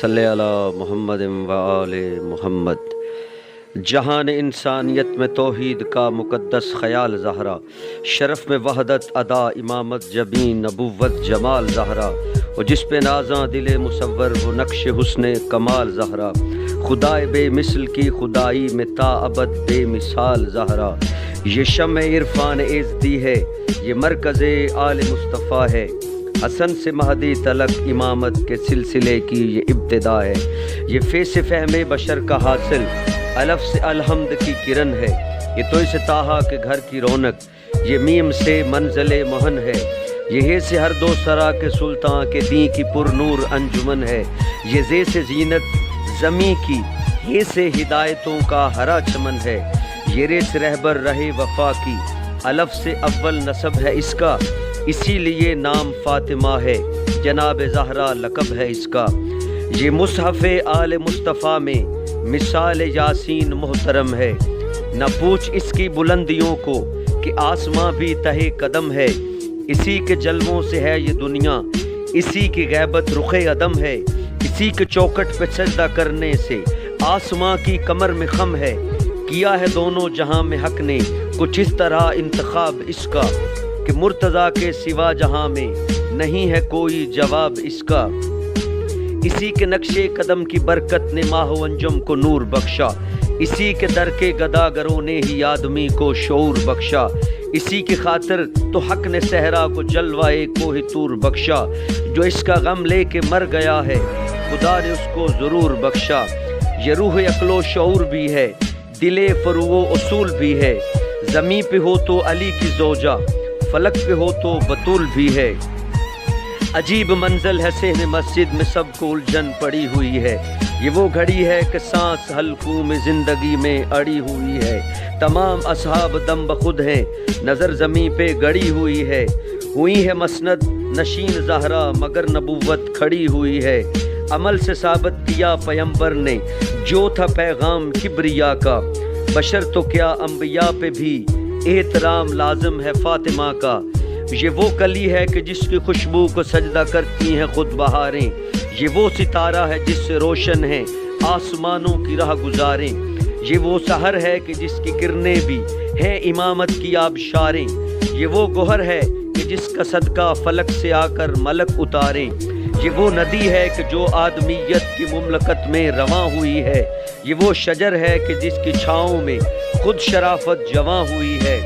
صلی علی محمد و آل محمد۔ جہان انسانیت میں توحید کا مقدس خیال زہرا، شرف میں وحدت ادا امامت جبین نبوت جمال زہرا، اور جس پہ نازاں دل مصور وہ نقش حسن کمال زہرا، خدائے بے مثل کی خدائی میں تا ابد بے مثال زہرا۔ یہ شمع عرفان ایزدی ہے، یہ مرکز آل مصطفیٰ ہے، حسن سے مہدی تلک امامت کے سلسلے کی یہ ابتدا ہے۔ یہ فیض فہم بشر کا حاصل الف سے الحمد کی کرن ہے، یہ تو اس طٰہٰ کے گھر کی رونق، یہ میم سے منزل مہن ہے، یہ سے ہر دو سرا کے سلطان کے دین کی پر نور انجمن ہے، یہ زے سے زینت زمیں کی، یہ سے ہدایتوں کا ہرا چمن ہے، یہ رے سے رہبر رہے وفا کی، الف سے اول نسب ہے اس کا، اسی لیے نام فاطمہ ہے، جناب زہرا لقب ہے اس کا۔ یہ مصحف آل مصطفیٰ میں مثال یاسین محترم ہے، نہ پوچھ اس کی بلندیوں کو کہ آسماں بھی تہے قدم ہے، اسی کے جلووں سے ہے یہ دنیا، اسی کی غیبت رخ عدم ہے، اسی کے چوکٹ پہ سجدہ کرنے سے آسماں کی کمر میں خم ہے، کیا ہے دونوں جہاں میں حق نے کچھ اس طرح انتخاب اس کا کہ مرتضیٰ کے سوا جہاں میں نہیں ہے کوئی جواب اس کا، اسی کے نقش قدم کی برکت نے ماہ و انجم کو نور بخشا، اسی کے در کے گداگروں نے ہی آدمی کو شعور بخشا، اسی کی خاطر تو حق نے صحرا کو جلوائے کوہ طور بخشا، جو اس کا غم لے کے مر گیا ہے خدا نے اس کو ضرور بخشا۔ یہ روح عقل و شعور بھی ہے، دل فرو و اصول بھی ہے، زمیں پہ ہو تو علی کی زوجہ، فلک پہ ہو تو بطول بھی ہے، عجیب منزل ہے صحن مسجد میں سب کو الجھن پڑی ہوئی ہے، یہ وہ گھڑی ہے کہ سانس حلقوں میں زندگی میں اڑی ہوئی ہے، تمام اصحاب دم بخود ہیں، نظر زمیں پہ گڑی ہوئی ہے مسند نشین زہرا مگر نبوت کھڑی ہوئی ہے، عمل سے ثابت کیا پیمبر نے جو تھا پیغام کبریا کا، بشر تو کیا انبیاء پہ بھی احترام لازم ہے فاطمہ کا، یہ وہ کلی ہے کہ جس کی خوشبو کو سجدہ کرتی ہیں خود بہاریں، یہ وہ ستارہ ہے جس سے روشن ہیں آسمانوں کی راہ گزاریں، یہ وہ سحر ہے کہ جس کی کرنیں بھی ہیں امامت کی آبشاریں، یہ وہ گوہر ہے کہ جس کا صدقہ فلک سے آ کر ملک اتاریں، یہ وہ ندی ہے کہ جو آدمیت کی مملکت میں رواں ہوئی ہے، یہ وہ شجر ہے کہ جس کی چھاؤں میں خود شرافت جواں ہوئی ہے،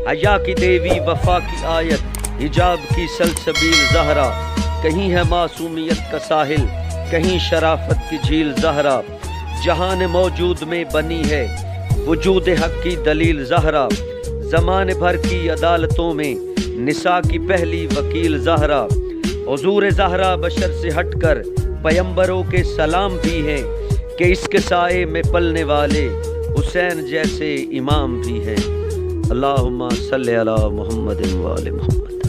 حیا کی دیوی وفا کی آیت حجاب کی سلسبیل زہرا، کہیں ہے معصومیت کا ساحل کہیں شرافت کی جھیل زہرا، جہان موجود میں بنی ہے وجود حق کی دلیل زہرا، زمانے بھر کی عدالتوں میں نساء کی پہلی وکیل زہرا، حضور زہرا بشر سے ہٹ کر پیمبروں کے سلام بھی ہیں کہ اس کے سائے میں پلنے والے حسین جیسے امام بھی ہیں۔ اللہم صلی علی محمد و آل محمد۔